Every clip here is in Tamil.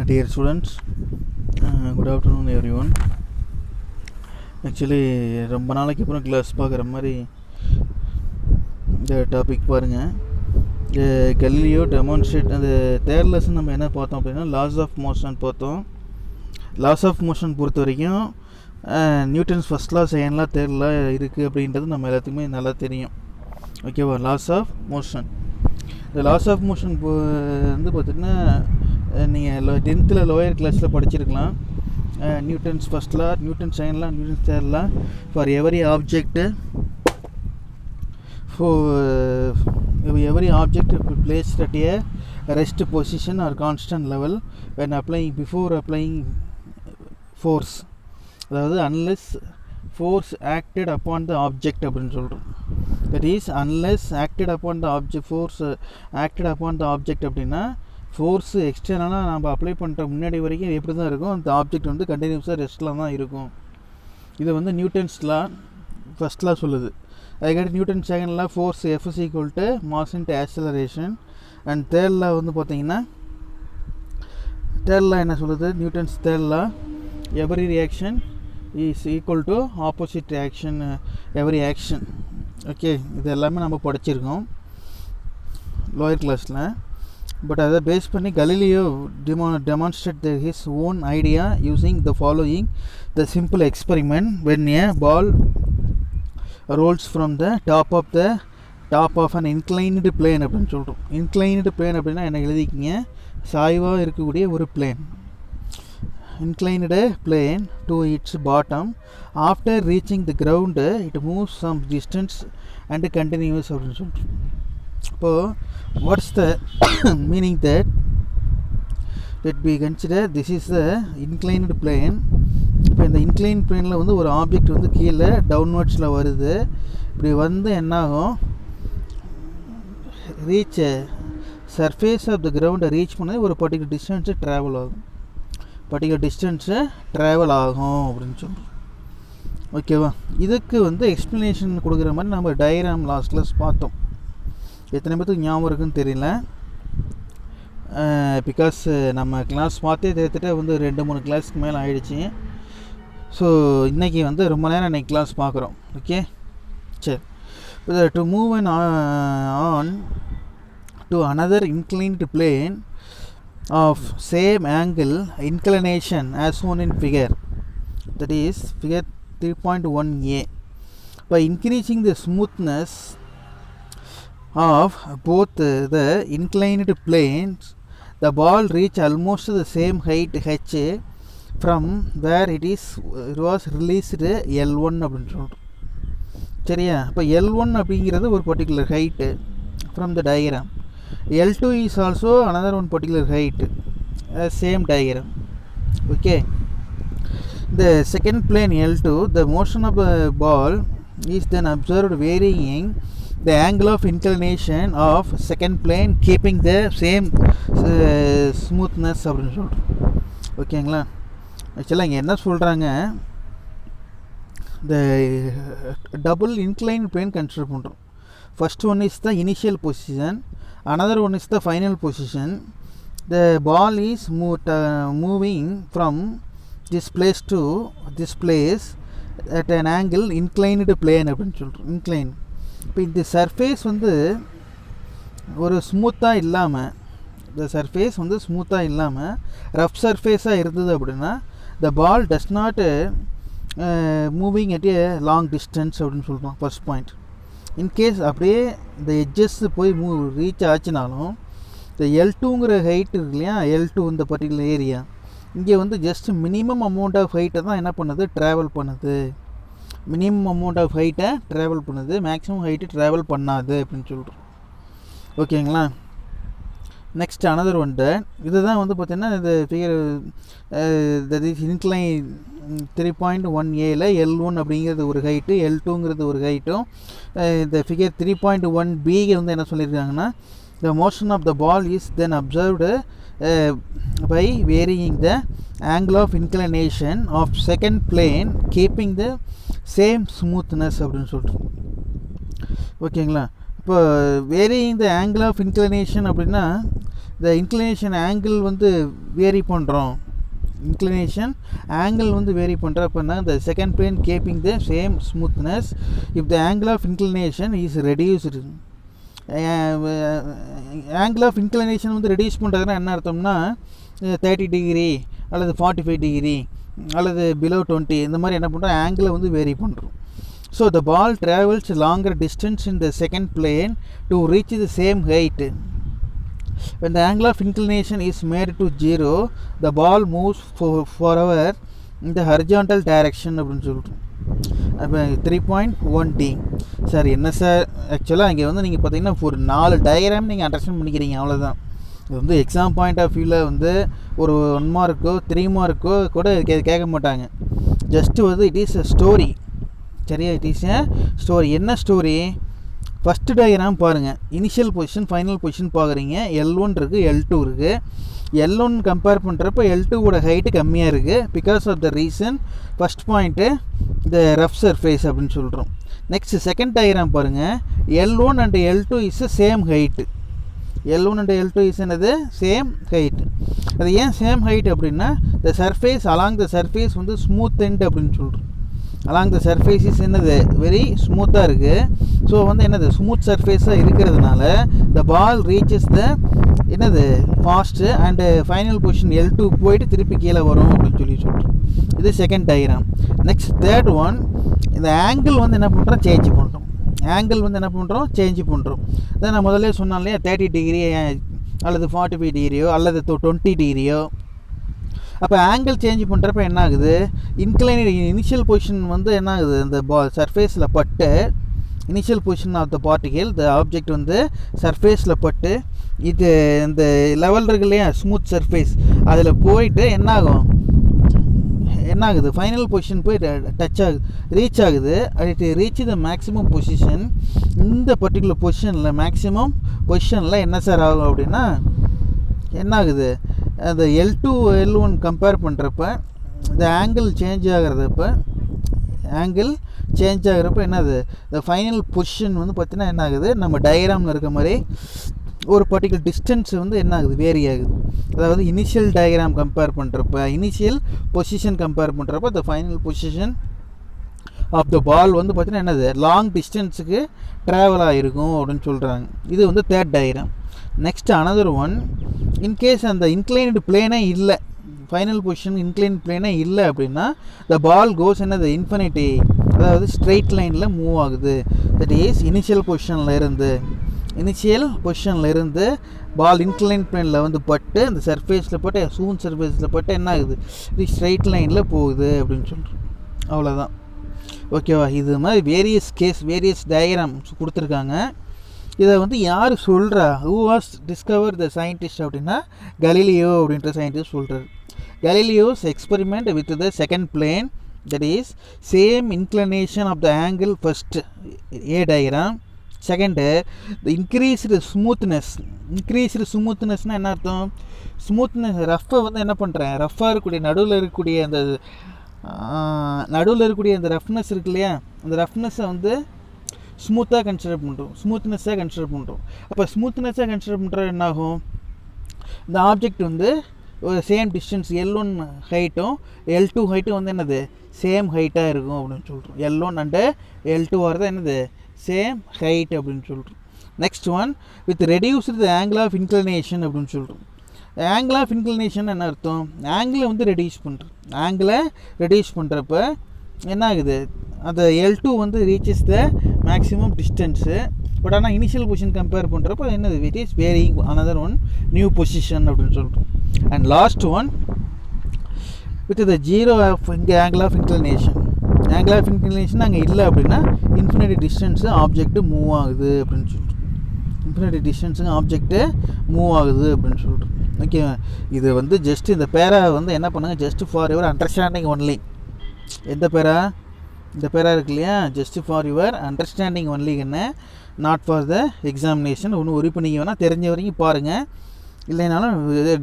Dear students, good afternoon everyone. Actually ரொம்ப நாளைக்கு அப்புறம் கிளாஸ் பார்க்குற மாதிரி இந்த டாபிக் பாருங்கள். கலீலியோ டெமான்ஸ்ட்ரேட் அந்த தேர்ட் லெசன் நம்ம என்ன பார்த்தோம் அப்படின்னா லாஸ் ஆஃப் மோஷன் பார்த்தோம். லாஸ் ஆஃப் மோஷன் பொறுத்த வரைக்கும் Newton's first law second law third law இருக்குது அப்படின்றது நம்ம எல்லாத்துக்குமே நல்லா தெரியும். ஓகேவா? லாஸ் ஆஃப் மோஷன், இந்த லாஸ் ஆஃப் மோஷன் வந்து பார்த்திங்கன்னா நீங்கள் 10th லோயர் கிளாஸில் படிச்சிருக்கலாம். Newton's first law, Newton's second law, Newton's third law for every object placed at a rest position or constant level when applying before applying force, அதாவது unless force acted upon the object அப்படின்னு சொல்கிறோம். that is unless acted upon the object, force acted upon the object அப்படின்னா ஃபோர்ஸு எக்ஸ்டர்னலாக நம்ம அப்ளை பண்ணுற முன்னாடி வரைக்கும் எப்படி தான் இருக்கும், அந்த ஆப்ஜெக்ட் வந்து கண்டினியூஸாக ரெஸ்ட்டில் தான் இருக்கும். இது வந்து நியூட்டன்ஸ் லா ஃபஸ்ட் லா சொல்லுது. அதுக்காட்டி Newton second law force F is equal to mass into acceleration. And third law வந்து பார்த்தீங்கன்னா தேர்ட் லா என்ன சொல்லுது, Newton's third law every reaction is equal to opposite reaction every action. Okay, இது எல்லாமே நம்ம படிச்சிருக்கோம் லோயர் கிளாஸில். பட் அதை பேஸ் பண்ணி Galileo demonstrate his own idea using the following the simple experiment. When a ball rolls from the top of an inclined plane அப்படின்னு சொல்கிறோம். inclined plane அப்படின்னா என்ன எழுதிக்கிங்க, சாய்வாக இருக்கக்கூடிய ஒரு plane. inclined plane to its bottom, after reaching the ground it moves some distance and continues அப்படின்னு சொல்கிறோம். இப்போது what's the meaning that we consider this is the inclined plane. இப்போ இந்த inclined planeல வந்து ஒரு ஆப்ஜெக்ட் வந்து கீழே டவுன்வர்ட்ஸில் வருது. இப்படி வந்து என்னாகும், ரீச் சர்ஃபேஸ் ஆஃப் த கிரவுண்டை ரீச் பண்ணி ஒரு பர்டிகுலர் டிஸ்டன்ஸு ட்ராவல் ஆகும் அப்படின்னு சொல்கிறோம். ஓகேவா? இதுக்கு வந்து எக்ஸ்ப்ளனேஷன் கொடுக்குற மாதிரி நம்ம டயக்ராம் லாஸ்ட் கிளாஸ் பார்த்தோம். எத்தனை பேருக்கு ஞாபகம் இருக்குன்னு தெரியல, பிகாஸ் நம்ம கிளாஸ் பார்த்தே தேர்த்துட்டு வந்து 2-3 கிளாஸ்க்கு மேலே ஆகிடுச்சி. ஸோ இன்றைக்கி வந்து ரொம்ப நேரம் இன்றைக்கி கிளாஸ் பார்க்குறோம். ஓகே, சரி. To move on to another inclined plane of same angle inclination as shown in figure, that is figure 3.1a. by increasing the smoothness of both the inclined planes, the ball reach almost the same height h from where it was released L1 அப்படின்னு சொல்கிறோம். சரியா? இப்போ L1 அப்படிங்கிறது ஒரு particular height from the diagram. L2 is also another one particular height, same diagram. Okay, the second plane L2, the motion of the ball is then observed varying the angle of inclination of second plane keeping the same smoothness அப்படின்னு சொல்கிறோம். ஓகேங்களா? ஆக்சுவலாக இங்கே என்ன சொல்கிறாங்க, the double inclined plane consider பண்ணுறோம். first one is the initial position, another one is the final position. The ball is moving from this place to this place at an angle inclined plane அப்படின்னு சொல்கிறோம். incline. இப்போ இந்த சர்ஃபேஸ் வந்து ஒரு ஸ்மூத்தாக இல்லாமல், இந்த சர்ஃபேஸ் வந்து ஸ்மூத்தாக இல்லாமல் ரஃப் சர்ஃபேஸாக இருந்தது அப்படின்னா the ball does not moving at a long distance அப்படின்னு சொல்கிறோம். First point. இன்கேஸ் அப்படியே இந்த எட்ஜஸ் போய் ரீச் ஆச்சுனாலும் இந்த L2ங்கிற ஹைட் இருக்கு இல்லையா, L2 இந்த பர்டிகுலர் ஏரியா இங்கே வந்து ஜஸ்ட் மினிமம் அமௌண்ட் ஆஃப் ஹைட்டை தான் என்ன பண்ணுது, ட்ராவல் பண்ணுது. மினிமம் அமௌண்ட் ஆஃப் ஹைட்டை ட்ராவல் பண்ணுது, மேக்ஸிமம் ஹைட்டு ட்ராவல் பண்ணாது அப்படின்னு சொல்கிறோம். ஓகேங்களா? நெக்ஸ்ட் அனதர் ஒன், இது தான் வந்து பார்த்திங்கன்னா இந்த figure that is incline 3.1a L1 அப்படிங்கிறது ஒரு ஹைட்டு, L2ங்கிறது ஒரு ஹைட்டும். இந்த ஃபிகர் 3.1b வந்து என்ன சொல்லியிருக்காங்கன்னா, the motion of the ball is then observed by varying the angle of inclination of second plane keeping the same smoothness அப்படின்னு சொல்கிறோம். ஓகேங்களா? இப்போ varying the angle of inclination அப்படின்னா இந்த இன்க்ளினேஷன் ஆங்கிள் வந்து வேரி பண்ணுறோம். இன்க்ளினேஷன் ஆங்கிள் வந்து வேரி பண்ணுறப்பன்னா the second plane keeping the same smoothness if the angle of inclination is reduced. Angle of inclination வந்து ரெடியூஸ் பண்ணுறதுனா என்ன அர்த்தம்னா 30 டிகிரி அல்லது 45 டிகிரி அல்லது பிலோ 20 இந்த மாதிரி என்ன பண்ணுறோம், ஆங்கிளை வந்து வேரி பண்ணுறோம். So the ball travels longer distance in the second plane to reach the same height. When the angle of inclination is made to 0, the ball moves forever in the horizontal direction அப்படின்னு சொல்கிறோம். அப்போ 3.1D. சார் என்ன சார், ஆக்சுவலாக இங்கே வந்து நீங்கள் பார்த்தீங்கன்னா ஒரு 4 டயக்ராம் நீங்கள் அண்டர்ஸ்டாண்ட் பண்ணிக்கிறீங்க, அவ்வளோதான். இது வந்து எக்ஸாம் பாயிண்ட் ஆஃப் வியூவில் வந்து ஒரு 1 மார்க்கோ 3 மார்க்கோ கூட கேட்க மாட்டாங்க. ஜஸ்ட்டு வந்து இட் இஸ் அ ஸ்டோரி. சரியா, இட் இஸ் ஏ ஸ்டோரி. என்ன ஸ்டோரி? ஃபஸ்ட்டு டயக்ராம் பாருங்கள். இனிஷியல் பொசிஷன் ஃபைனல் பொசிஷன் பார்க்குறீங்க. L1 இருக்குது, L2 இருக்குது. L1 கம்பேர் பண்ணுறப்ப L2வோட ஹைட்டு கம்மியாக இருக்குது. Because of the reason first point இந்த ரஃப் சர்ஃபேஸ் அப்படின்னு சொல்கிறோம். நெக்ஸ்ட் செகண்ட் டயக்ராம் பாருங்கள். L1 and L2 is same height. L1 and L2 is என்னது? Same height. அது ஏன் சேம் ஹைட் அப்படின்னா the surface along the surface வந்து ஸ்மூத் எண்ட் அப்படின்னு சொல்கிறோம். அலாங் த சர்ஃபேஸ் இஸ் என்னது? வெரி ஸ்மூத்தாக இருக்குது. ஸோ வந்து என்னது? ஸ்மூத் சர்ஃபேஸாக இருக்கிறதுனால த பால் ரீச்சஸ் த என்னது? Fast and final position L2 போயிட்டு திருப்பி கீழே வரும் அப்படின்னு சொல்கிறோம். இது second diagram. Next third one, இந்த ஆங்கிள் வந்து என்ன பண்ணுறோம்? சேஞ்ச் பண்ணுறோம். ஆங்கிள் வந்து என்ன பண்ணுறோம்? சேஞ்ச் பண்ணுறோம். இதை நான் முதல்ல சொன்னேன் இல்லையா, 30 டிகிரி அல்லது 45 டிகிரியோ அல்லது 20 டிகிரியோ. அப்போ ஆங்கிள் சேஞ்ச் பண்ணுறப்ப என்ன ஆகுது? இனிஷியல் பொசிஷன் வந்து என்ன ஆகுது? இந்த சர்ஃபேஸில் பட்டு initial position of the particle the object வந்து சர்ஃபேஸில் பட்டு இது இந்த லெவல் இருக்கு இல்லையா, ஸ்மூத் சர்ஃபேஸ், அதில் போயிட்டு என்ன ஆகும்? என்ன ஆகுது? ஃபைனல் பொசிஷன் போய் டச் ஆகுது, ரீச் ஆகுது. அது ரீச் த மேக்ஸிமம் பொசிஷன். இந்த பர்டிகுலர் பொசிஷனில் மேக்ஸிமம் பொசிஷனில் என்ன சார் ஆகும் அப்படின்னா என்ன ஆகுது? அந்த L2 L1 கம்பேர் பண்ணுறப்ப இந்த ஆங்கிள் சேஞ்ச் ஆகிறப்ப என்னது? இந்த ஃபைனல் பொசிஷன் வந்து பார்த்திங்கன்னா என்ன ஆகுது? நம்ம டயக்ராமில் இருக்க மாதிரி ஒரு பர்டிகுலர் டிஸ்டன்ஸ் வந்து என்ன ஆகுது? வேரி ஆகுது. அதாவது இனிஷியல் டயக்ராம் கம்பேர் பண்ணுறப்ப, இனிஷியல் பொசிஷன் கம்பேர் பண்ணுறப்ப the final position of the ball வந்து பார்த்திங்கன்னா என்னது? லாங் டிஸ்டன்ஸுக்கு ட்ராவல் ஆகிருக்கும் அப்படின்னு சொல்கிறாங்க. இது வந்து third diagram. Next another one, in case அந்த இன்க்ளைன்டு பிளேனே இல்லை, ஃபைனல் பொசிஷன் இன்க்ளைன் பிளேனே இல்லை அப்படின்னா த பால் கோஸ் என்னது? இன்ஃபினிட்டி, அதாவது ஸ்ட்ரெயிட் லைனில் மூவ் ஆகுது. தட் இஸ் இனிஷியல் பொசிஷனில் இருந்து பால் இன்க்ளைன் பிளேனில் வந்து பட்டு அந்த சர்ஃபேஸில் பட்டு ஸ்மூத் சர்ஃபேஸில் பட்டு என்ன ஆகுது? இது ஸ்ட்ரெயிட் லைனில் போகுது அப்படின்னு சொல்கிறோம். அவ்வளோதான். ஓகேவா? இது மாதிரி வேரியஸ் டயக்ராம்ஸ் கொடுத்துருக்காங்க. இதை வந்து யார் சொல்கிறா? Who was discover the scientist அப்படின்னா கலீலியோ அப்படின்ற சயின்டிஸ்ட் சொல்கிறார். Galileo's experiment with the second plane, that is same inclination of the angle. First a diagram. Second increased ஸ்மூத்னஸ்னால் என்ன அர்த்தம்? ஸ்மூத்னஸ் ரஃப்பை வந்து என்ன பண்ணுறேன்? ரஃப்பாக இருக்கக்கூடிய நடுவில் இருக்கக்கூடிய அந்த ரஃப்னஸ் இருக்கு இல்லையா, அந்த ரஃப்னஸை வந்து ஸ்மூத்னஸ்ஸாக கன்சிடர் பண்ணுறோம். அப்போ ஸ்மூத்னஸ்ஸாக கன்சிடர் பண்ணுற என்ன ஆகும்? இந்த ஆப்ஜெக்ட் வந்து ஒரு சேம் டிஸ்டன்ஸ் L1 ஹைட்டும் L2 ஹைட்டும் வந்து என்னது? சேம் ஹைட்டாக இருக்கும் அப்படின்னு சொல்கிறோம். L1 அண்டு L2 தான் என்னது? சேம் ஹைட் அப்படின்னு சொல்கிறோம். Next one, with reduced the angle of inclination அப்படின்னு சொல்கிறோம். ஆங்கிள் ஆஃப் இன்க்ளினேஷன் என்ன அர்த்தம்? ஆங்கிளை வந்து ரெடியூஸ் பண்ணுறப்ப என்ன ஆகுது? அந்த L2 வந்து reaches the maximum distance. But ஆனால் இனிஷியல் பொசிஷன் கம்பேர் பண்ணுறப்போ என்னது? It is varying another one new position அப்படின்னு சொல்கிறோம். And last one, with the zero of angle of inclination. Angle of inclination அங்கே இல்லை அப்படின்னா இன்ஃபினிட்டி டிஸ்டன்ஸு ஆப்ஜெக்ட்டு மூவ் ஆகுது அப்படின்னு சொல்கிறோம். ஓகே, இது வந்து ஜஸ்ட் இந்த பேரா வந்து என்ன பண்ணுங்கள்? Just for your understanding only. எந்த பேரா? இந்த பேரா இருக்கு இல்லையா, just for your understanding only, என்ன நாட் ஃபார் த எக்ஸாமினேஷன். ஒன்றும் ஒரி பண்ணிக்க வேணால், தெரிஞ்ச வரைக்கும் பாருங்கள். இல்லைனாலும்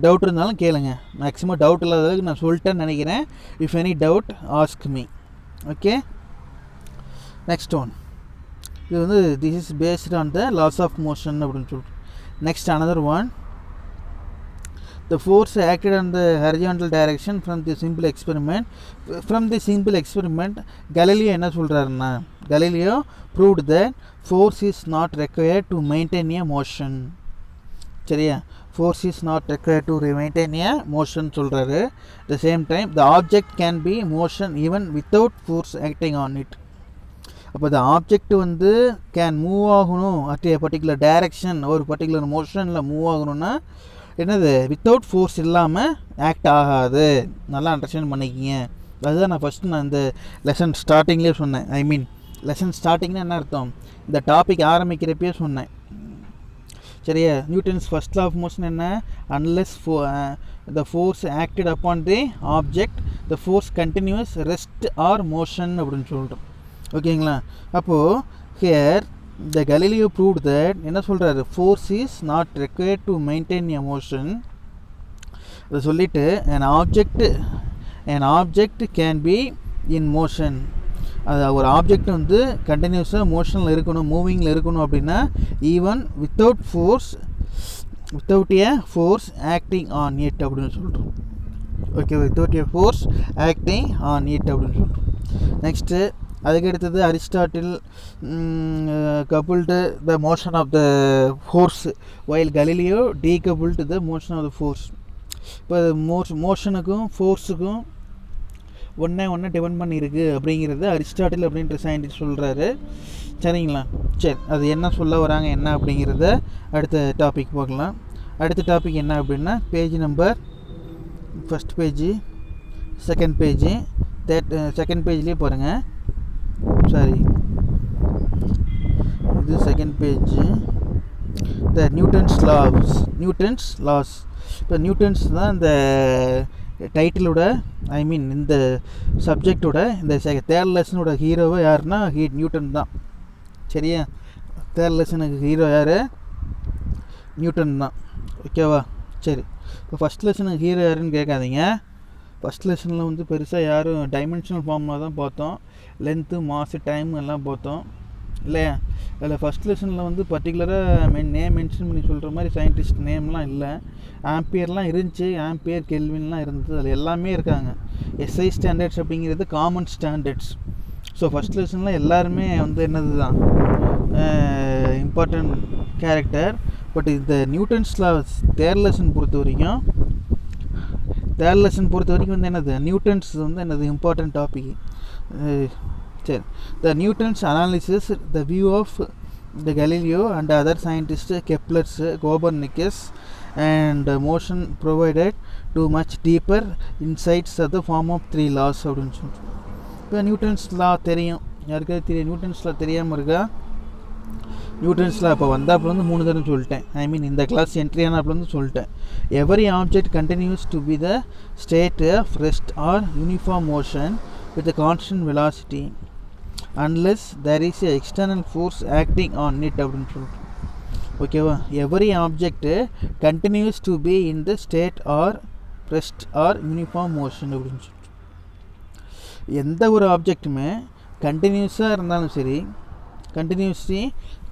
டவுட் இருந்தாலும் கேளுங்க. மேக்ஸிமம் டவுட் இல்லாத அளவுக்கு நான் சொல்லிட்டேன்னு நினைக்கிறேன். If any doubt ask me. Okay, next one. இது வந்து this is based on the laws of motion அப்படின்னு சொல்லிட்டு. Next another one, the force acted on the horizontal direction from the simple experiment. From the simple experiment Galileo என்ன சொல்கிறாருன்னா, Galileo proved that force is not required to maintain a motion. சரியா, force is not required to maintain a motion சொல்கிறாரு. The same time the object can be motion even without force acting on it. அப்போ the object வந்து கேன் மூவ் ஆகணும் அட் ஏ பர்டிகுலர் டைரக்ஷன், ஒரு பர்டிகுலர் மோஷனில் மூவ் ஆகணும்னா என்னது வித்தவுட் ஃபோர்ஸ் இல்லாமல் ஆக்ட் ஆகாது. நல்லா அண்டர்ஸ்டாண்ட் பண்ணிக்கிங்க. அதுதான் நான் இந்த லெசன் ஸ்டார்டிங்லேயே சொன்னேன். ஐ மீன் லெசன் ஸ்டார்டிங்னா என்ன அர்த்தம், இந்த டாபிக் ஆரம்பிக்கிறப்பே சொன்னேன். சரியா, Newton's first law of motion என்ன, unless the force acted upon the object the force continues rest or motion அப்படின்னு சொல்கிறோம். ஓகேங்களா. அப்போது here the Galileo proved that என்ன சொல்கிறாரு, force is not required to maintain a motion. அதை சொல்லிவிட்டு an object can be in motion. அது ஒரு ஆப்ஜெக்ட் வந்து கண்டினியூஸாக மோஷனில் இருக்கணும், மூவிங்கில் இருக்கணும் அப்படின்னா even without A force acting on it அப்படின்னு சொல்கிறோம். Okay, without A force acting on it அப்படின்னு சொல்கிறோம். நெக்ஸ்ட்டு அதுக்கடுத்தது Aristotle coupled the motion of the force while Galileo decoupled the motion of the force. இப்போ மோஷனுக்கும் ஃபோர்ஸுக்கும் ஒன்று டிபெண்ட் பண்ணியிருக்கு அப்படிங்கிறது அரிஸ்டாட்டில் அப்படின்ற சயின்டிஸ்ட் சொல்கிறாரு. சரிங்களா. சரி, அது என்ன சொல்ல வராங்க என்ன அப்படிங்கிறத அடுத்த டாபிக் பார்க்கலாம். அடுத்த டாபிக் என்ன அப்படின்னா page number first page, second page, second பேஜ்லேயே பாருங்கள். சாரி, இது second page. The Newton's laws. இப்போ நியூட்டன்ஸ் தான் இந்த டைட்டிலோட, ஐ மீன் இந்த சப்ஜெக்டோட இந்த தேர்ட் லெசனோட ஹீரோவை யாருன்னா நியூட்டன் தான். சரியா, தேர்ட் லெசனுக்கு ஹீரோ யார், நியூட்டன் தான். ஓகேவா. சரி, இப்போ ஃபஸ்ட் லெசனுக்கு ஹீரோ யாருன்னு கேட்காதீங்க. ஃபஸ்ட் லெசனில் வந்து பெருசாக யாரும் டைமென்ஷனல் ஃபார்முலா தான் பார்த்தோம், லென்த்து மாசு டைம் எல்லாம் பார்த்தோம் இல்லையா. அதில் ஃபஸ்ட் லெசனில் வந்து பர்டிகுலராக நேம் மென்ஷன் பண்ணி சொல்கிற மாதிரி சயின்டிஸ்ட் நேம்லாம் இல்லை. ஆம்பியர்லாம் இருந்துச்சு, ஆம்பியர் கெல்வின்லாம் இருந்தது, அதில் எல்லாமே இருக்காங்க. எஸ்ஐ ஸ்டாண்டர்ட்ஸ் அப்படிங்கிறது காமன் ஸ்டாண்டர்ட்ஸ். ஸோ ஃபஸ்ட் லெசனில் எல்லாருமே வந்து என்னது தான் இம்பார்ட்டண்ட் கேரக்டர். பட் இந்த நியூட்டன்ஸ் லாஸ் தேர்ட் லெசன் பொறுத்த வரைக்கும் வந்து என்னது நியூட்டன்ஸ் வந்து என்னது இம்பார்ட்டன்ட் டாபிக். சரி, the Newton's analysis the view of the Galileo and other scientist Kepler's, Copernicus and motion provided too much deeper insights of the form of 3 laws அப்படின்னு சொல்லிட்டு. இப்போ நியூட்டன்ஸ் லா தெரியும், யாருக்காவது தெரியும்? நியூட்டன்ஸ் லா தெரியாமல் இருக்கா? நியூட்டன்ஸ் லா இப்போ வந்தாப்புலேருந்து 3 தடவை சொல்லிட்டேன். ஐ மீன் இந்த கிளாஸ் என்ட்ரி ஆனாப்புலேருந்து சொல்லிட்டேன். Every object continues to be the state of rest or uniform motion with a constant velocity unless there is a external force acting on it அப்படின்னு சொல்லிட்டு. ஓகேவா. Every object continues to be in the state or rest or uniform motion அப்படின்னு சொல்லிட்டு. எந்த ஒரு ஆப்ஜெக்ட்டுமே கண்டினியூஸாக இருந்தாலும் சரி,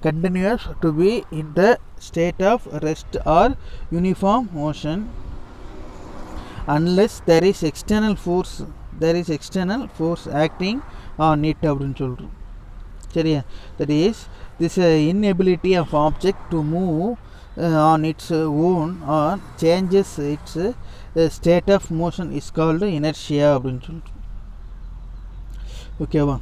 continues to be in the state of rest or uniform motion unless there is external force acting on it அப்படின்னு சொல்கிறோம். சரியா. that is this inability of object to move on its own or changes its state of motion is called inertia அப்படின்னு சொல்கிறோம். ஓகேவா.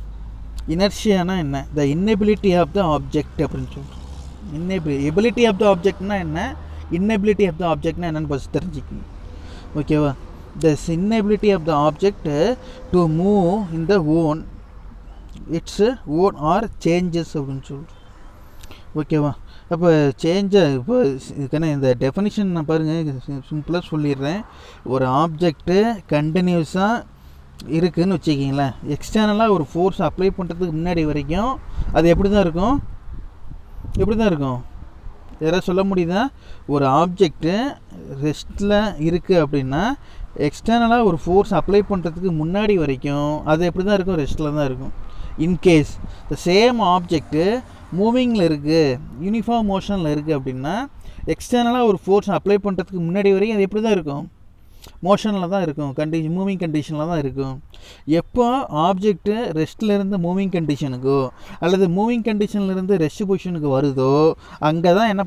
இனர்ஷியானா என்ன, the inability of the object அப்படின்னு சொல்கிறோம். ability of the objectனா என்ன, inability of the objectனா என்னன்னு ஃபஸ்ட் தெரிஞ்சுக்கணும். ஓகேவா. the inability of the object to move in the its own or changes அப்படின்னு சொல்கிறோம். ஓகேவா. அப்போ சேஞ்சை இப்போ இதுக்கான இந்த டெஃபனிஷன் நான் பாருங்கள் சிம்பிளாக சொல்லிடுறேன். ஒரு ஆப்ஜெக்ட்டு கண்டினியூஸாக இருக்குதுன்னு வச்சுக்கிங்களேன், எக்ஸ்டர்னலாக ஒரு ஃபோர்ஸ் அப்ளை பண்ணுறதுக்கு முன்னாடி வரைக்கும் அது எப்படி தான் இருக்கும், யாராவது சொல்ல முடியுதா? ஒரு ஆப்ஜெக்ட்டு ரெஸ்ட்டில் இருக்குது அப்படின்னா எக்ஸ்டர்னலாக ஒரு ஃபோர்ஸ் அப்ளை பண்ணுறதுக்கு முன்னாடி வரைக்கும் அது எப்படி தான் இருக்கும், ரெஸ்ட்டில் தான் இருக்கும். இன்கேஸ் த சேம் ஆப்ஜெக்ட்டு மூவிங்கில் இருக்குது, யூனிஃபார்ம் மோஷனில் இருக்குது அப்படின்னா எக்ஸ்டர்னலாக ஒரு ஃபோர்ஸ் அப்ளை பண்ணுறதுக்கு முன்னாடி வரைக்கும் அது எப்படி தான் இருக்கும்? மோஷனில் தான் இருக்கும், மூவிங் கண்டிஷனில் தான் இருக்கும். எப்போ ஆப்ஜெக்ட்டு ரெஸ்ட்லேருந்து மூவிங் கண்டிஷனுக்கோ அல்லது மூவிங் கண்டிஷன்லேருந்து ரெஸ்ட் பொசிஷனுக்கு வருதோ அங்கே தான் என்ன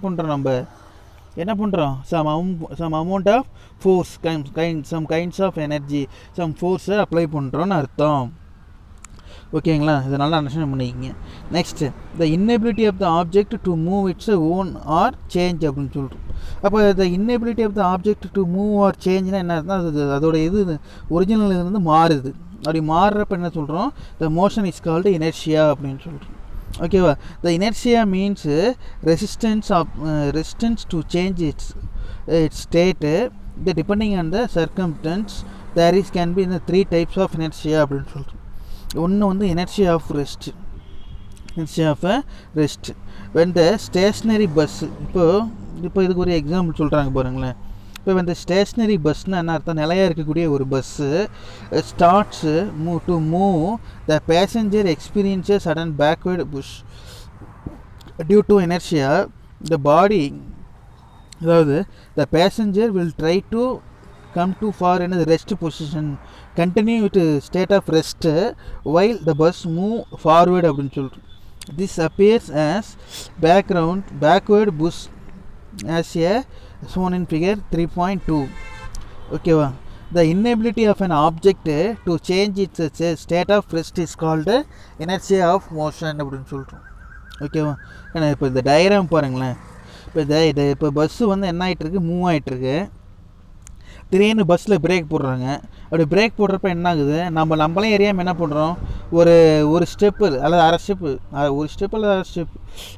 பண்ணுறோம் some amount of force some kinds of energy some ஃபோர்ஸை அப்ளை பண்ணுறோன்னு அர்த்தம். ஓகேங்களா? இதை நல்லா அண்டர்ஸ்டாண்ட் பண்ணிக்கிங்க. Next the inability of the object to move its own or change அப்படின்னு சொல்கிறோம். அப்போ the inability of the object to move or சேஞ்ச்னா என்ன அர்த்தம்? அதோட ஒரிஜினல் இருந்து மாறுது. அப்படி மாறுறப்ப என்ன சொல்கிறோம்? The motion is called inertia அப்படின்னு சொல்கிறோம். ஓகேவா? The inertia means resistance to change its state depending on the circumstance can be இந்த 3 types ஆஃப் இனர்ஷியா அப்படின்னு சொல்கிறோம். ஒன்று வந்து inertia of rest. when the stationary bus இப்போ இதுக்கு ஒரு எக்ஸாம்பிள் சொல்கிறாங்க பாருங்களேன். இப்போ இந்த ஸ்டேஷ்னரி பஸ்னால் என்ன அர்த்தம்? நிலையாக இருக்கக்கூடிய ஒரு bus starts to move the passenger experiences sudden backward push due to inertia the body, அதாவது the passenger will try to come to for another rest position, continue with state of rest while the bus move forward அப்படின்னு சொல்கிறோம். This appears as backward push as a shown in figure 3.2. ஓகேவா? The inability of an object to change its state of rest is called inertia of motion அப்படின்னு சொல்கிறோம். ஓகேவா? ஏன்னா இப்போ இந்த டயக்ராம் பாருங்களேன். இப்போ பஸ்ஸு வந்து என்ன ஆகிட்டுருக்கு? மூவ் ஆகிட்டுருக்கு. திடீர்னு பஸ்ஸில் பிரேக் போடுறாங்க. அப்படி பிரேக் போடுறப்ப என்ன ஆகுது? நம்மளே ஏரியாமல் என்ன பண்ணுறோம்? ஒரு ஸ்டெப்பு அல்லது அரை ஸ்டெப்பு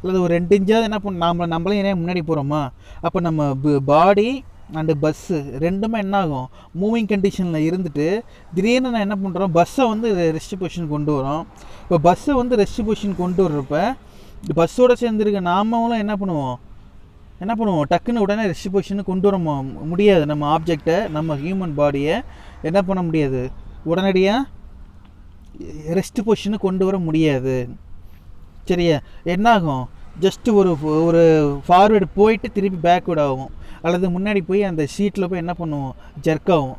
அல்லது ஒரு 2 இன்ச்சாவது என்ன பண்ண நம்மளே ஏரியா முன்னாடி போகிறோமா? அப்போ நம்ம பாடி அண்டு பஸ்ஸு ரெண்டுமே என்ன ஆகும்? மூவிங் கண்டிஷனில் இருந்துட்டு திடீர்னு நான் என்ன பண்ணுறோம்? பஸ்ஸை வந்து ரெஸ்ட் பொசிஷன் கொண்டு வரோம். இப்போ பஸ்ஸை வந்து ரெஸ்ட் பொசிஷன் கொண்டு வர்றப்ப பஸ்ஸோடு சேர்ந்துருக்க நாமளும் என்ன பண்ணுவோம்? டக்குன்னு உடனே ரெஸ்ட் பொசிஷனுக்கு கொண்டு வர முடியாது. நம்ம ஆப்ஜெக்டை, நம்ம ஹியூமன் பாடியை என்ன பண்ண முடியாது? உடனடியாக ரெஸ்ட் பொசிஷனுக்கு கொண்டு வர முடியாது. சரியா? என்னாகும்? ஜஸ்ட்டு ஒரு ஃபார்வேர்டு போயிட்டு திருப்பி பேக்வேர்டு ஆகும், அல்லது முன்னாடி போய் அந்த சீட்டில் போய் என்ன பண்ணுவோம்? ஜர்க் ஆகும்.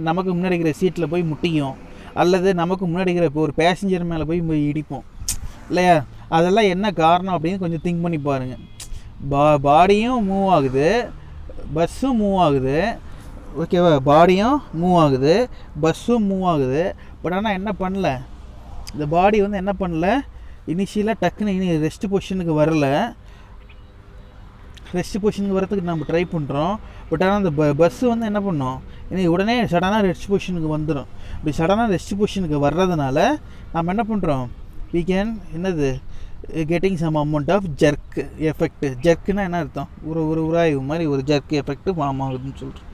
நமக்கு முன்னாடி இருக்கிற சீட்டில் போய் முட்டிக்கும், அல்லது நமக்கு முன்னாடி இருக்கிற இப்போ ஒரு பேசஞ்சர் மேலே போய் இடிப்போம் இல்லையா? அதெல்லாம் என்ன காரணம் அப்படின்னு கொஞ்சம் திங்க் பண்ணி பாருங்கள். பாடியும் மூவ் ஆகுது, பஸ்ஸும் மூவ் ஆகுது. ஓகேவா? பாடியும் மூவ் ஆகுது, பஸ்ஸும் மூவ் ஆகுது. பட் ஆனால் என்ன பண்ணல? இந்த பாடி வந்து என்ன பண்ணல? இனிஷியலாக டக்குன்னு ரெஸ்ட் பொசிஷனுக்கு வரல. ரெஸ்ட் பொசிஷனுக்கு வரத்துக்கு நம்ம ட்ரை பண்ணுறோம். பட் ஆனால் அந்த பஸ்ஸு வந்து என்ன பண்ணோம்? உடனே சடனாக ரெஸ்ட் பொசிஷனுக்கு வந்துடும். இப்படி சடனாக ரெஸ்ட் பொசிஷனுக்கு வர்றதுனால நம்ம என்ன பண்ணுறோம்? we can getting some amount of jerk effect. ஜெர்க்குன்னா என்ன அர்த்தம்? ஒரு உராய்வு மாதிரி ஒரு ஜெர்க் எஃபெக்ட் ஃபார்ம் ஆகுதுன்னு சொல்கிறோம்.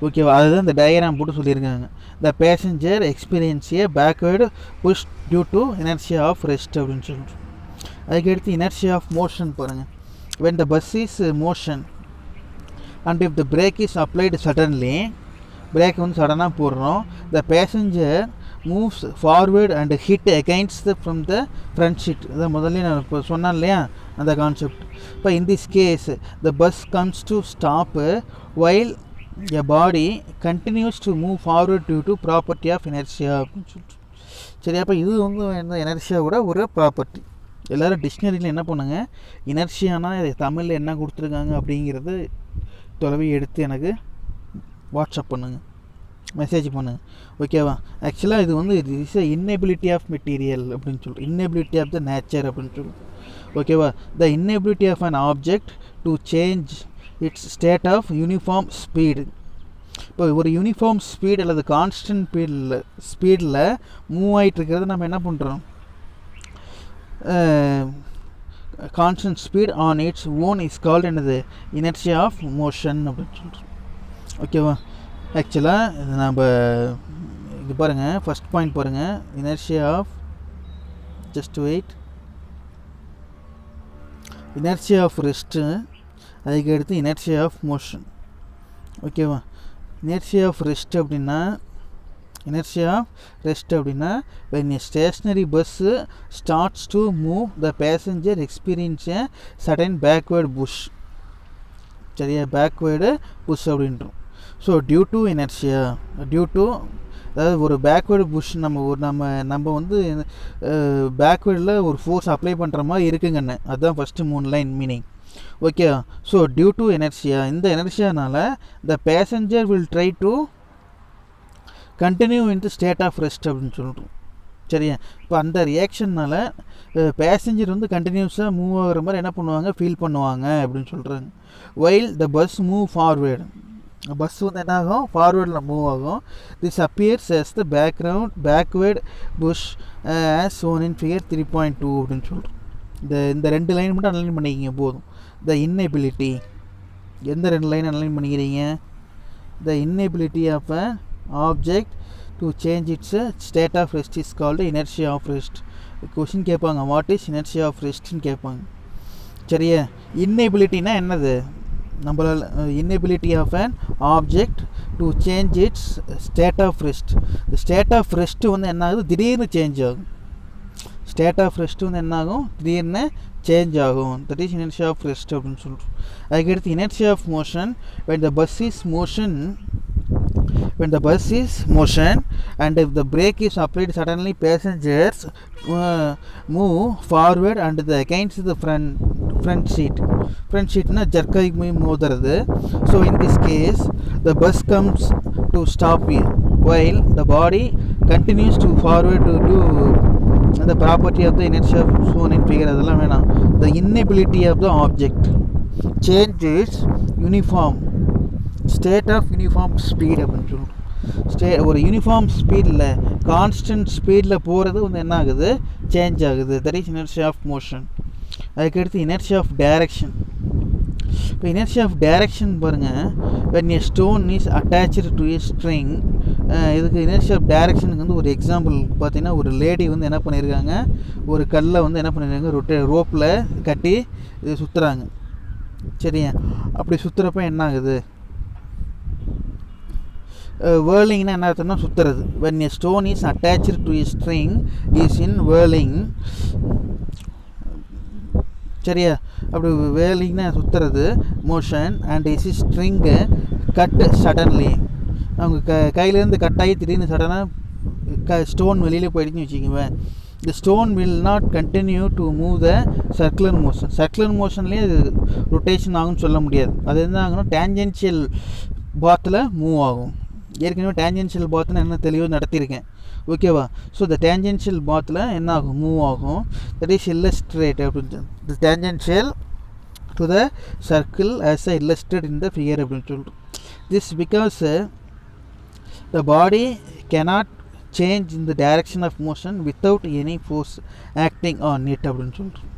ஓகேவா? அதுதான் இந்த டயக்ராம் போட்டு சொல்லியிருக்காங்க. The passenger experience a backward push due to inertia of rest அப்படின்னு சொல்கிறோம். அதுக்கடுத்து இனர்ஷியா ஆஃப் மோஷன் பாருங்கள். when the bus is motion and if the brake is applied suddenly, break வந்து சடனாக போடுறோம், the passenger moves forward and hit against from the front seat. அதான் முதல்ல நான் இப்போ சொன்னேன் இல்லையா அந்த கான்செப்ட். இப்போ in this case the bus comes to stop while a body continues to move forward due to property of inertia அப்படின்னு சொல்லிட்டு. சரி, அப்போ இது வந்து இந்த இனர்ஷியாவோட ஒரு ப்ராப்பர்ட்டி. எல்லோரும் டிக்ஷனரியில் என்ன பண்ணுங்கள்? இனர்ஷியானா தமிழில் என்ன கொடுத்துருக்காங்க அப்படிங்கிறது தொலைவி எடுத்து எனக்கு வாட்ஸ்அப் பண்ணுங்கள், மெசேஜ் பண்ணுங்கள். ஓகேவா? ஆக்சுவலாக இது வந்து it is inability of material அப்படின்னு சொல்லிட்டு, இன்னெபிலிட்டி ஆஃப் த நேச்சர் அப்படின்னு சொல்லிட்டு. ஓகேவா? The inability of an object to change its state of uniform speed. இப்போ ஒரு யூனிஃபார்ம் ஸ்பீட் அல்லது கான்ஸ்டன்ட் ஸ்பீடில் மூவ் ஆகிட்டு இருக்கிறது நம்ம என்ன பண்ணுறோம்? Constant speed on its own is called என்னது? இனர்ஷியா ஆஃப் மோஷன் அப்படின்னு சொல்கிறோம். ஓகேவா? ஆக்சுவலாக நம்ம இது பாருங்கள், ஃபஸ்ட் பாயிண்ட் பாருங்கள், inertia of inertia of rest, அதுக்கு அடுத்து இனர்ஷியா ஆஃப் மோஷன். ஓகேவா? இனர்ஷியா ஆஃப் ரெஸ்ட் அப்படின்னா inertia of rest அப்படின்னா when a stationary bus starts to move the passenger experience a sudden backward push. சரியா, பேக்வேர்டு புஷ் அப்படின்றோம். So due to inertia, due to அதாவது ஒரு பேக்வேர்டு புஷ் நம்ம வந்து பேக்வேர்டில் ஒரு ஃபோர்ஸ் அப்ளை பண்ணுற மாதிரி இருக்குங்கண்ணே. அதுதான் first 3 line meaning. Okay, so due to எனர்ஜியா, இந்த எனர்ஜியானால் the passenger will try to continue in the state of rest அப்படின்னு சொல்கிறோம். சரியா, இப்போ அந்த ரியாக்ஷன்னால் பேசஞ்சர் வந்து கண்டினியூஸாக மூவ் ஆகிற மாதிரி என்ன பண்ணுவாங்க, ஃபீல் பண்ணுவாங்க அப்படின்னு சொல்கிறாங்க. While the bus move forward, bus வந்து என்ன ஆகும், ஃபார்வேர்டில் மூவ் ஆகும். This appears as the backward push as shown in figure 3.2 அப்படின்னு சொல்கிறோம். இந்த 2 லைன் மட்டும் அனலைன் பண்ணிக்கிங்க போதும். த இன்னெபிலிட்டி, எந்த 2 லைன் அனலைன் பண்ணிக்கிறீங்க, the inability of a object to change its state of rest is called inertia of rest. Question கேட்பாங்க, வாட் இஸ் இனர்ஷியா ஆஃப் ரெஸ்ட்னு கேட்பாங்க. சரியா, இன்னெபிலிட்டினா என்னது, நம்மளால் inability of an object to change its state of rest. இந்த ஸ்டேட் ஆஃப் ரெஸ்ட்டு வந்து என்ன ஆகுது, திடீர்னு சேஞ்ச் ஆகும். ஸ்டேட் ஆஃப் ரெஸ்ட் வந்து என்ன ஆகும், திடீர்னு சேஞ்ச் ஆகும். That is inertia of rest அப்படின்னு சொல்கிறோம். அதுக்கடுத்து inertia of motion, when the bus is motion and if the brake is applied suddenly passengers move forward and the against the front seat na jerk ஆகி மோதுறது. so in this case the bus comes to stop here while the body continues to forward to do the property of the inertia shown in figure. அதெல்லாம் வேணாம். the inability of the object changes uniform state of uniform speed அப்படின்னு சொல்லுவோம். ஒரு யூனிஃபார்ம் ஸ்பீடில் கான்ஸ்டன்ட் ஸ்பீடில் போகிறது வந்து என்ன ஆகுது, சேஞ்ச் ஆகுது. That is inertia of motion. அதுக்கடுத்து இனர்ஷியா ஆஃப் டைரக்ஷன். இப்போ இனர்ஷியா ஆஃப் டைரக்ஷன் பாருங்கள், when a stone is attached to a string. இதுக்கு இனர்ஷியா ஆஃப் டைரக்ஷனுக்கு வந்து ஒரு எக்ஸாம்பிள் பார்த்தீங்கன்னா, ஒரு லேடி வந்து என்ன பண்ணியிருக்காங்க, ஒரு கல்லை வந்து என்ன பண்ணியிருக்காங்க, ரோப்பில் கட்டி இது சுற்றுறாங்க. சரியா, அப்படி சுற்றுறப்ப என்ன ஆகுது, whirlingனா என்ன அர்த்தம்னா சுற்றுறது. when a stone is attached to a string is in whirling. சரியா, அப்படி whirlingனா சுற்றுறது motion. and is string cut suddenly. அவங்க கையிலேருந்து கட் ஆகி திடீர்னு சடனாக ஸ்டோன் வெளியில் போயிடுச்சுன்னு வச்சுக்கோங்க. the stone will not continue to move the circular motion. circular motionலேயே அது ரொட்டேஷன் ஆகும்னு சொல்ல முடியாது. அது என்ன ஆகும்னா டேஞ்சென்ஷியல் பாத்தில் மூவ் ஆகும். ஏற்கனவே டேஞ்சென்ஷியல் பாத்னா என்ன தெளிவாக நடத்தியிருக்கேன், ஓகேவா. ஸோ இந்த டேஞ்சென்ஷியல் பாத்தில் என்ன ஆகும், மூவ் ஆகும். தட் இஸ் இல்லஸ்ட்ரேட் அப்படின்னு the tangential to the circle as a illustrate in the figure அப்படின்னு சொல்கிறோம். This because the body cannot change in the direction of motion without any force acting on it அப்படின்னு சொல்கிறோம்.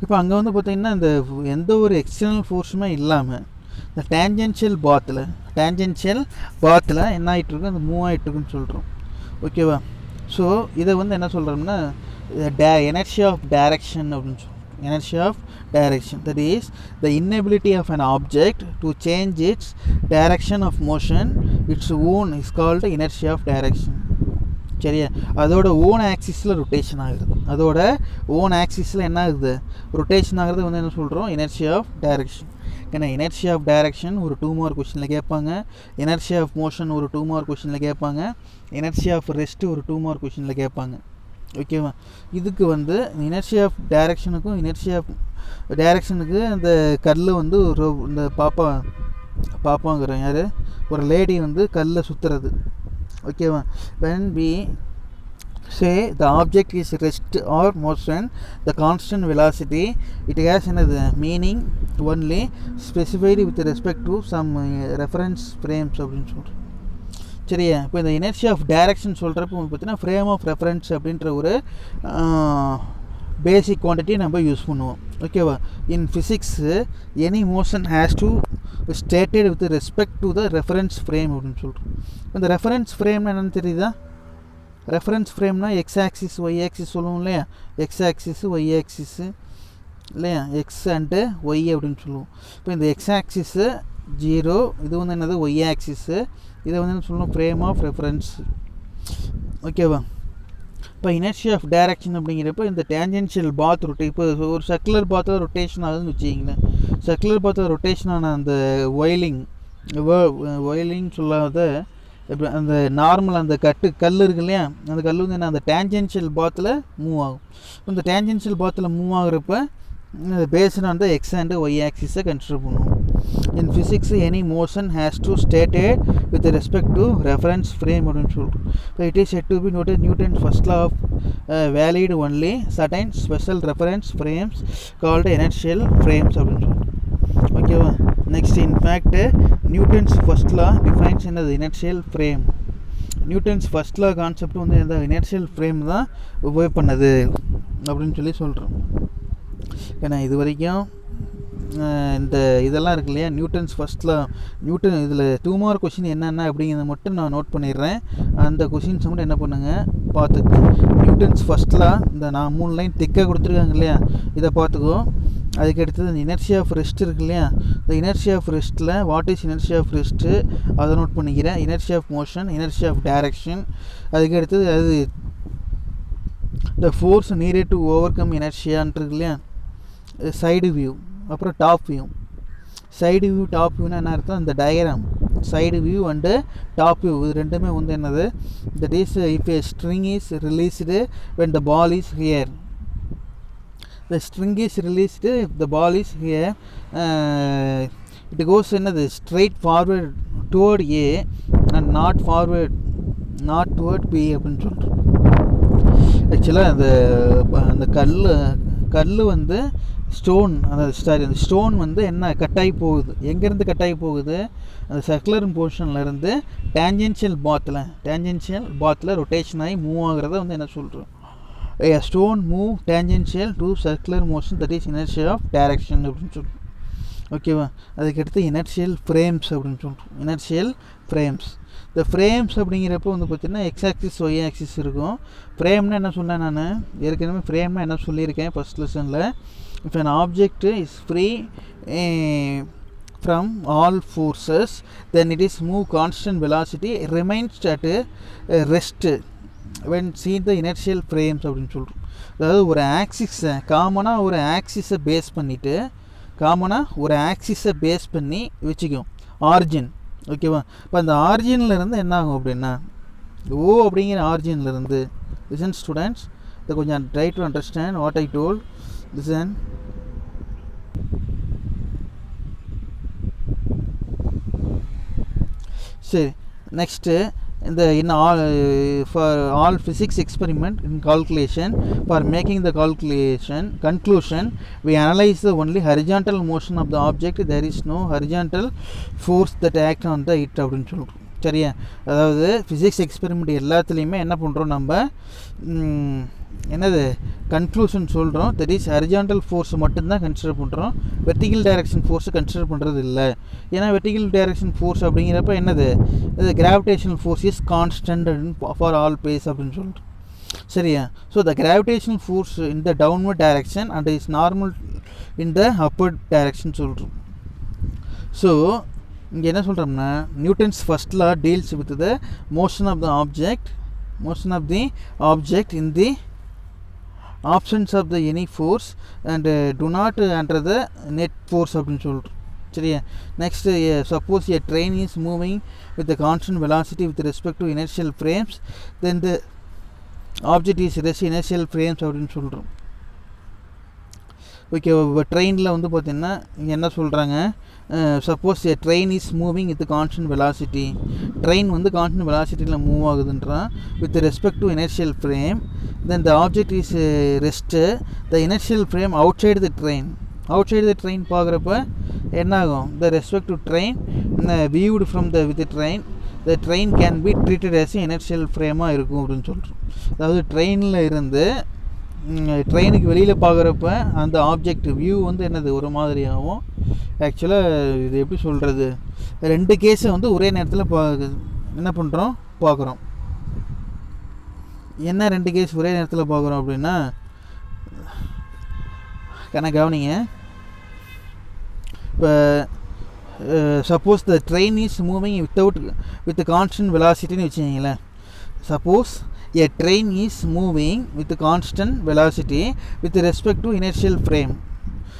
இப்போ அங்கே வந்து பார்த்திங்கன்னா இந்த எந்த ஒரு எக்ஸ்டர்னல் ஃபோர்ஸுமே இல்லாமல் இந்த டேஞ்சென்ஷியல் பாத்தில் என்ன ஆகிட்டுருக்கு, அந்த மூவ் ஆகிட்டுருக்குன்னு சொல்கிறோம், ஓகேவா. ஸோ இதை வந்து என்ன சொல்கிறோம்னா எனர்ஜி ஆஃப் டைரக்ஷன் அப்படின்னு சொல்கிறோம். Energy of direction, that is the inability of an object to change its direction of motion its own is called energy of direction. சரியா, அதோட ஓன் ஆக்சிஸில் ரொட்டேஷன் ஆகுது. அதோட ஓன் ஆக்சிஸில் என்ன ஆகுது, ரொட்டேஷன் ஆகிறது வந்து என்ன சொல்கிறோம், எனர்ஜி ஆஃப் டைரக்ஷன். ஏன்னா எனர்ஜி ஆஃப் டைரக்ஷன் ஒரு 2 மார்க் கொஷினில் கேட்பாங்க, எனர்ஜி ஆஃப் மோஷன் ஒரு 2 மார்க் கொஷினில் கேட்பாங்க, எனர்ஜி ஆஃப் ரெஸ்ட்டு ஒரு 2 மார்க் கொஷினில் கேட்பாங்க, ஓகேவா. இதுக்கு வந்து எனர்ஜி ஆஃப் டைரக்ஷனுக்கும் எனர்ஜி ஆஃப் டைரக்ஷனுக்கு அந்த கல் வந்து ஒரு இந்த பாப்பாங்கிற யார், ஒரு லேடி வந்து கல்லை சுற்றுறது, ஓகேவா. when we say the object is rest or motion, the constant velocity, it has another meaning only specified with respect to some reference frames அப்படின்னு சொல்கிறோம். சரியா, இப்போ இந்த எனர்ஜி ஆஃப் டைரக்ஷன் சொல்கிறப்ப பார்த்தீங்கன்னா ஃப்ரேம் ஆஃப் ரெஃபரன்ஸ் அப்படின்ற ஒரு பேசிக் குவான்டிட்டி நம்ம யூஸ் பண்ணுவோம், ஓகேவா. In physics any motion has to stated with respect to the reference frame அப்படின்னு சொல்கிறோம். இந்த ரெஃபரன்ஸ் ஃப்ரேம்னா என்னென்னு தெரியுதா, ரெஃபரன்ஸ் ஃப்ரேம்னா எக்ஸ் ஆக்சிஸ் ஒய் ஆக்சிஸ் சொல்லுவோம் இல்லையா, எக்ஸ் ஆக்சிஸு ஒய் ஆக்சிஸு இல்லையா, எக்ஸ் அண்டு ஒய் அப்படின்னு சொல்லுவோம். இப்போ இந்த எக்ஸ் ஆக்சிஸு 0. இது வந்து என்னது y ஆக்சிஸு. இதை வந்து என்ன சொல்லணும், ஃப்ரேம் ஆஃப் ரெஃபரன்ஸ். ஓகேவா? இப்போ இனர்ஷியா ஆஃப் டைரக்ஷன் அப்படிங்கிறப்ப இந்த டேஞ்சென்ஷியல் பாத் ரொட்டே, இப்போ ஒரு சர்க்குலர் பாத்தில் ரொட்டேஷன் ஆகுதுன்னு வச்சுக்கிங்களேன். சர்க்குலர் பாத்தில் ரொட்டேஷன் ஆன அந்த ஒயிலிங் சொல்லாத இப்போ அந்த நார்மல் அந்த கல் இருக்கு இல்லையா, அந்த கல் வந்து என்ன, அந்த டேஞ்சென்ஷியல் பாத்தில் மூவ் ஆகும். இந்த டேஞ்சென்ஷியல் பாத்தில் மூவ் ஆகுறப்ப based on the X and Y ஆக்சிஸை கன்சிடர் பண்ணுவோம். In physics, any motion has to stated with respect to reference frame அப்படின்னு சொல்கிறோம். இப்போ it is said to be noted Newton's first law of valid only certain special reference frames called inertial frames அப்படின்னு சொல்கிறோம். ஓகேவா? Next, in fact Newton's first law defines என்னது, inertial frame. Newton's first law concept வந்து இந்த இனர்ஷியல் ஃப்ரேம் தான் உபயோக பண்ணது அப்படின்னு சொல்கிறோம். ஏன்னா இது வரைக்கும் இந்த இதெல்லாம் இருக்கு இல்லையா, நியூட்டன்ஸ் ஃபர்ஸ்ட்டில் நியூட்டன் இதில் 2 மார்க் கொஷின் என்னென்ன அப்படிங்கிறத மட்டும் நான் நோட் பண்ணிடுறேன். அந்த கொஷின்ஸை மட்டும் என்ன பண்ணுங்கள், பார்த்துக்கு. நியூட்டன்ஸ் ஃபர்ஸ்ட்டில் இந்த நான் 3 லைன் திக்காக கொடுத்துருக்காங்க இல்லையா, இதை பார்த்துக்கோ. அதுக்கு அடுத்தது இந்த இனர்ஷியா ஆஃப் ரெஸ்ட் இருக்கு இல்லையா, இந்த இனர்ஷியா ஆஃப் ரெஸ்ட்டில் what is inertia of rest அதை நோட் பண்ணிக்கிறேன். Inertia of motion, inertia of direction. அதுக்கு அடுத்தது அது the force needed to overcome இனர்ஷியான் இருக்கு இல்லையா, சைடு வியூ. அப்புறம் top view. Side view top வியூனா என்ன அர்த்தம், இந்த diagram side view and top view இது ரெண்டுமே வந்து என்னது, that is if a string is released when the ball is here. The string is released if the ball is here. It goes என்னது straight forward toward A and not toward B அப்படின்னு சொல்கிறோம். ஆக்சுவலாக அந்த கல் வந்து ஸ்டோன், அந்த ஸ்டோன் வந்து என்ன கட்டாகி போகுது, எங்கேருந்து கட்டாகி போகுது, அந்த சர்க்குலர் போர்ஷன்லேருந்து டேஞ்சென்ஷியல் பாத்தில் ரொட்டேஷன் ஆகி மூவ் ஆகிறத வந்து என்ன சொல்கிறோம், a stone move tangential to circular motion, that is inertia of direction அப்படின்னு சொல்கிறோம். ஓகேவா? அதுக்கடுத்து இனர்ஷியல் ஃப்ரேம்ஸ் அப்படின்னு சொல்கிறோம். Inertial frames. இந்த ஃப்ரேம்ஸ் அப்படிங்கிறப்போ வந்து பார்த்திங்கன்னா எக்ஸ் ஆக்சிஸ் ஒய் ஆக்சிஸ் இருக்கும். ஃப்ரேம்னா என்ன சொன்னேன் நான் ஏற்கனவே, ஃப்ரேம்னா என்ன சொல்லியிருக்கேன் ஃபஸ்ட் லெசனில். If an object is free from all forces then it is move constant velocity remains at rest when seen the inertial frames அப்படின்னு சொல்கிறோம். அதாவது ஒரு ஆக்சிஸை காமனாக ஒரு ஆக்சிஸை பேஸ் பண்ணி வச்சுக்கும் ஆரிஜின். ஓகேவா? இப்போ அந்த ஆரிஜின்லேருந்து என்ன ஆகும் அப்படின்னா, ஓ அப்படிங்கிற ஆரிஜின்லேருந்து, லிசன் ஸ்டூடெண்ட்ஸ், இதை கொஞ்சம் try to understand what I told. Listen. சரி, next for all physics experiment in calculation, for making the conclusion we analyze the only horizontal motion of the object. There is no horizontal force that act on the it அப்படின்னு சொல்கிறோம். சரியா? அதாவது ஃபிசிக்ஸ் எக்ஸ்பெரிமெண்ட் எல்லாத்துலேயுமே என்ன பண்ணுறோம், நம்ம என்னது கன்க்ளூஷன் சொல்கிறோம். தட் இஸ் ஹரிஜான்டல் ஃபோர்ஸ் மட்டும்தான் கன்சிடர் பண்ணுறோம், வெர்டிகல் டைரக்ஷன் ஃபோர்ஸை கன்சிடர் பண்ணுறது இல்லை. ஏன்னா வெர்டிகல் டைரக்ஷன் ஃபோர்ஸ் அப்படிங்கிறப்ப என்னது, இது gravitational force is constant for all place அப்படின்னு சொல்கிறோம். சரியா? So the gravitational force in the downward direction and is normal in the upward direction சொல்கிறோம். ஸோ இங்கே என்ன சொல்கிறோம்னா, Newton's first law deals with the motion of the object in the absence of the any force and do not enter the net force அப்படின்னு சொல்கிறோம். சரியா? Next, suppose a train is moving with the constant velocity with respect to inertial frames then the object is rest inertial frames அப்படின்னு சொல்கிறோம். ஓகே, இப்போ ட்ரெயினில் வந்து பார்த்திங்கன்னா இங்கே என்ன சொல்கிறாங்க, suppose a train is moving with constant velocity, train வந்து கான்ஸ்டன்ட் வெலாசிட்டியில் மூவ் ஆகுதுன்றான் with respect to inertial frame. Then the object is rest the inertial frame outside the train பார்க்குறப்ப என்ன ஆகும், the respect to train viewed from with train can be treated as inertial ஃப்ரேமாக இருக்கும் அப்படின்னு சொல்கிறோம். அதாவது ட்ரெயினில் இருந்து ட்ரெயினுக்கு வெளியில் பார்க்குறப்ப அந்த ஆப்ஜெக்ட் வியூ வந்து என்னது ஒரு மாதிரியாகவும். ஆக்சுவலாக இது எப்படி சொல்கிறது, 2 கேஸை வந்து ஒரே நேரத்தில் என்ன பண்ணுறோம் பார்க்குறோம். என்ன 2 கேஸ் ஒரே நேரத்தில் பார்க்குறோம் அப்படின்னா, கவனிங்க. இப்போ suppose the train is moving with constant வெலாசிட்டின்னு வச்சுக்கிங்களேன். Suppose a train is moving with constant velocity with respect to inertial frame.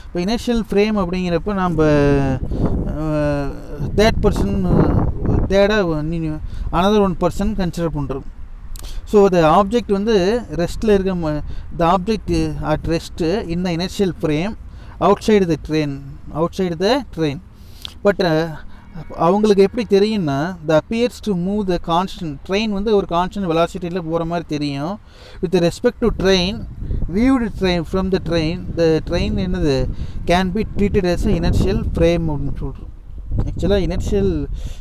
இப்போ இனர்ஷியல் ஃப்ரேம் அப்படிங்கிறப்ப நம்ம அனதர் ஒன் பர்சன் கன்சிடர் பண்ணுறோம். ஸோ த ஆப்ஜெக்ட் வந்து ரெஸ்ட்டில் இருக்க the object at rest in the inertial frame outside the train. But அவங்களுக்கு எப்படி தெரியும்னா the appears to move the constant train வந்து ஒரு கான்ஸ்டன்ட் வெலாசிட்டியில் போகிற மாதிரி தெரியும். With respect to train viewed train from the train என்னது can be treated as a inertial frame அப்படின்னு சொல்கிறோம். ஆக்சுவலாக இனர்ஷியல்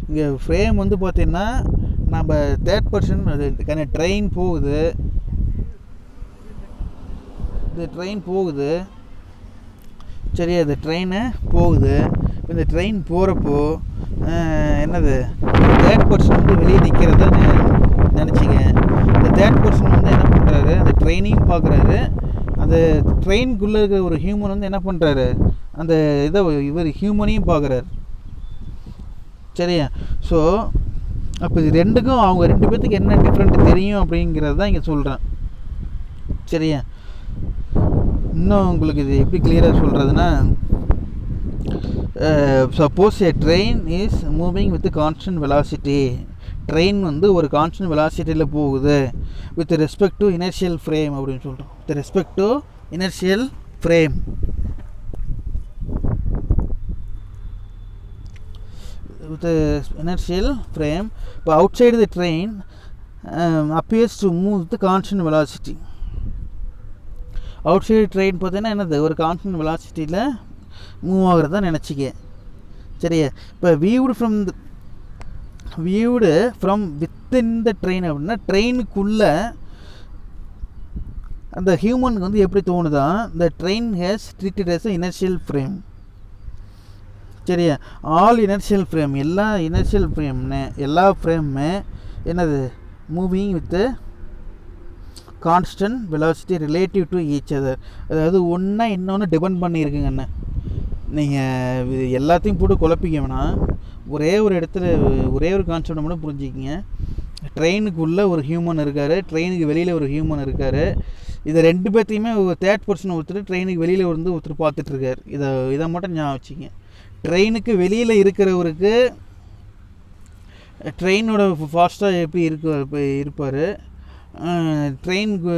இங்கே ஃப்ரேம் வந்து பார்த்திங்கன்னா நம்ம தேர்ட் பர்சன் அதுக்கான ட்ரெயின் போகுது சரியா, இந்த ட்ரெயினு போகுது. இந்த ட்ரெயின் போகிறப்போ என்னது தேர்ட் பர்சன் வந்து வெளியே நிற்கிறத நினச்சிங்க. இந்த தேர்ட் பர்சன் வந்து என்ன பண்ணுறாரு, அந்த ட்ரெயினையும் பார்க்குறாரு, அந்த ட்ரெயினுக்குள்ளே இருக்கிற ஒரு ஹியூமன் வந்து என்ன பண்ணுறாரு, அந்த இவர் ஹியூமனையும் பார்க்குறாரு சரியா. ஸோ அப்போ இது ரெண்டுக்கும் அவங்க ரெண்டு பேர்த்துக்கு என்ன டிஃப்ரெண்ட் தெரியும் அப்படிங்கிறது தான் இங்கே சொல்கிறேன் சரியா. இன்னும் உங்களுக்கு இது எப்படி கிளியராக சொல்கிறதுனா, suppose A train is moving with constant velocity, train வந்து ஒரு கான்ஸ்டன்ட் வெலாசிட்டியில் போகுது with respect to inertial frame அப்படின்னு சொல்கிறோம். With respect to inertial frame. With the inertial frame, but outside the train appears to move with the constant velocity. Outside train பார்த்தீங்கன்னா என்னது ஒரு கான்ஸ்டன்ட் வெலாசிட்டியில் மூவ் ஆகிறதா நினச்சிக்க சரியா. இப்போ viewed from within the train அப்படின்னா ட்ரெயினுக்குள்ளே அந்த ஹியூமனுக்கு வந்து எப்படி தோணுதான் the train has treated as a inertial frame சரியா. ஆல் இனர்ஷியல் ஃப்ரேம் எல்லா ஃப்ரேமுமே என்னது moving with constant velocity relative to each other. அதாவது ஒன்றா இன்னொன்று டிபெண்ட் பண்ணியிருக்குங்கண்ணே. நீங்கள் எல்லாத்தையும் போட்டு குழப்பிக்க வேணாம். ஒரே ஒரு இடத்துல ஒரே ஒரு கான்செப்டை மட்டும் புரிஞ்சுக்கிங்க. ட்ரெயினுக்குள்ளே ஒரு ஹியூமன் இருக்கார், ட்ரெயினுக்கு வெளியில் ஒரு ஹியூமன் இருக்கார். இதை ரெண்டு பேர்த்தையுமே ஒரு தேர்ட் பர்சன் ஒருத்தர் ட்ரெயினுக்கு வெளியில் வந்து ஒருத்தர் பார்த்துட்ருக்கார். இதை மட்டும் ஞாபகம் வச்சுங்க. ட்ரெயினுக்கு வெளியில் இருக்கிறவருக்கு ட்ரெயினோட ஃபாஸ்ட்டாக எப்படி இருப்பார், ட்ரெயினுக்கு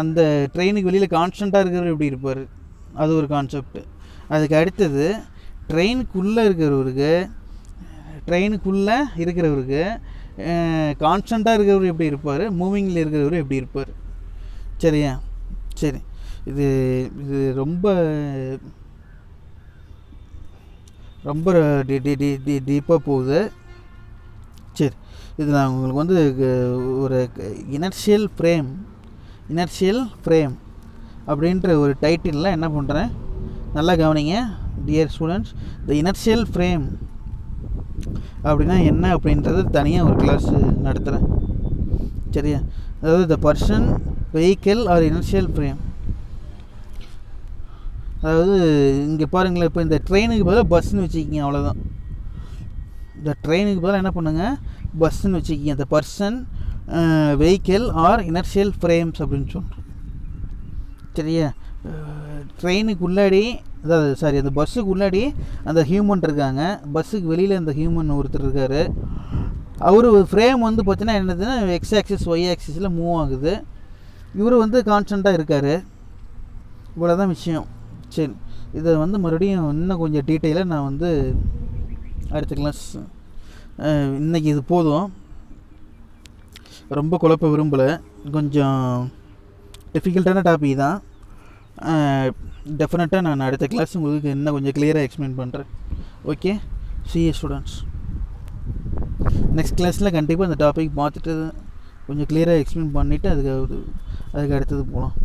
அந்த ட்ரெயினுக்கு வெளியில் கான்ஸ்டண்ட்டாக இருக்கிறவர் எப்படி இருப்பார், அது ஒரு கான்செப்ட். அதுக்கு அடுத்தது ட்ரெயினுக்குள்ளே இருக்கிறவருக்கு கான்ஸ்டண்ட்டாக இருக்கிறவர் எப்படி இருப்பார், மூவிங்கில் இருக்கிறவர் எப்படி இருப்பார் சரியா. சரி, இது ரொம்ப ரொம்ப டீப்பாக போகுது. சரி, இது நான் உங்களுக்கு வந்து ஒரு இனர்ஷியல் ஃப்ரேம் அப்படின்ற ஒரு டைட்டிலில் என்ன பண்ணுறேன், நல்லா கவனிங்க dear students. The inertial frame அப்படின்னா என்ன அப்படின்றது தனியாக ஒரு கிளாஸ் நடத்துகிறேன் சரியா. அதாவது the person vehicle are inertial frame. அதாவது இங்கே பாருங்களேன், இப்போ இந்த ட்ரெயினுக்கு பதிலாக பஸ்ஸுன்னு வச்சுக்கிங்க, அவ்வளோதான். இந்த ட்ரெயினுக்கு பதிலாக என்ன பண்ணுங்கள், பஸ்ஸுன்னு வச்சுக்கிங்க. இந்த person vehicle are inertial frames அப்படின்னு சொல்கிறோம் சரியா. ட்ரெயினுக்கு உள்ளாடி அந்த பஸ்ஸுக்கு உள்ளாடி அந்த ஹியூமன் இருக்காங்க, பஸ்ஸுக்கு வெளியில் அந்த ஹியூமன் ஒருத்தர் இருக்கார். அவர் ஃப்ரேம் வந்து பார்த்தீங்கன்னா என்னதுன்னா எக்ஸ் ஆக்சிஸ் ஒய் ஆக்சிஸில் மூவ் ஆகுது. இவர் வந்து கான்ஸ்டண்ட்டாக இருக்கார். இவ்வளோதான் விஷயம். சரி, இதை வந்து மறுபடியும் இன்னும் கொஞ்சம் டீட்டெயிலாக நான் வந்து அடுத்த கிளாஸ். இன்றைக்கி இது போதும், ரொம்ப குழப்ப விரும்பலை. கொஞ்சம் டிஃபிகல்ட்டான டாபிக் தான். டெஃபினட்டாக நான் அடுத்த கிளாஸ் உங்களுக்கு இன்னும் கொஞ்சம் கிளியராக எக்ஸ்பிளைன் பண்ணுறேன். Okay, CA students. நெக்ஸ்ட் கிளாஸில் கண்டிப்பாக அந்த டாபிக் பார்த்துட்டு கொஞ்சம் கிளியராக எக்ஸ்பிளைன் பண்ணிவிட்டு அதுக்கு அடுத்தது போகலாம்.